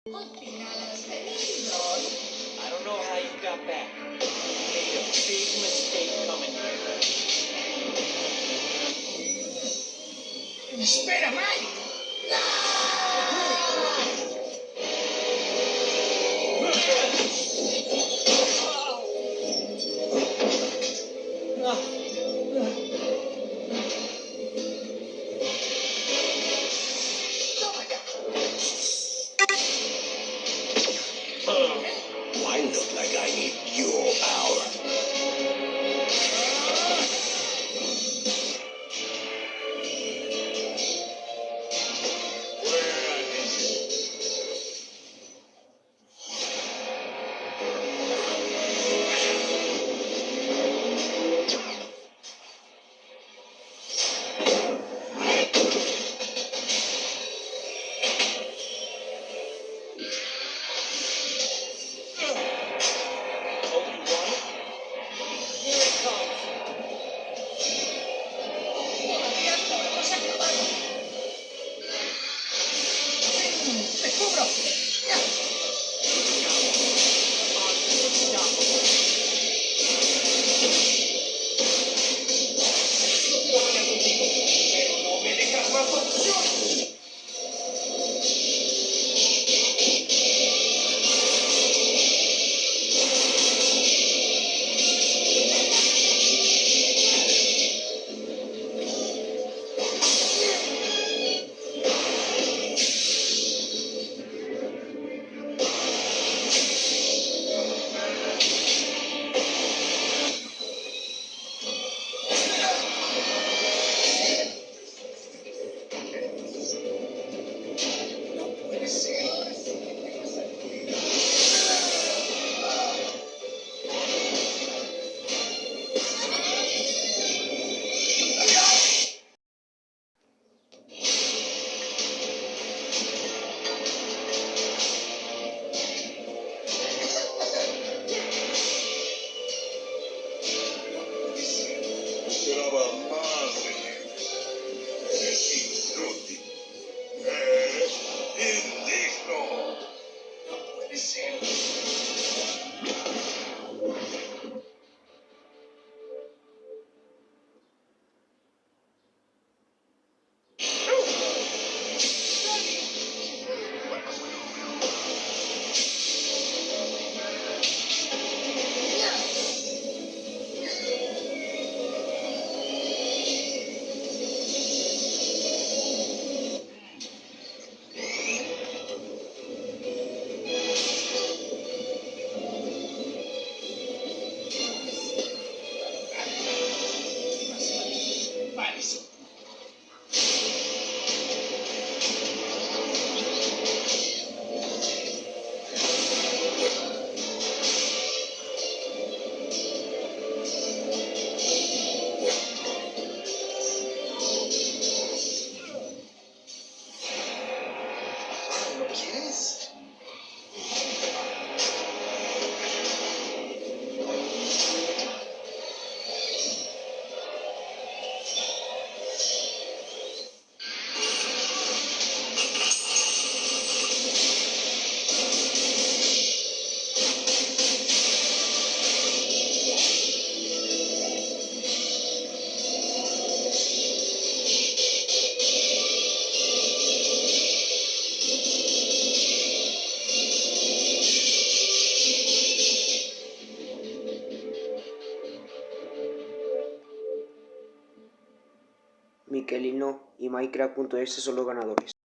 Al final has venido. I don't know how you got back. You made a big mistake coming here. Espera, Mike. Toma acá. I look like I need your power. Todavía no hemos acabado. ¡Te cubro! ¡Ya! Pero no me dejas más opción. No puede ser. Esperaba más de ti. Eres inútil. Eres indigno. No puede ser. Vale, sí. ¿Lo quieres? Mikelino y Minecraft.es son los ganadores.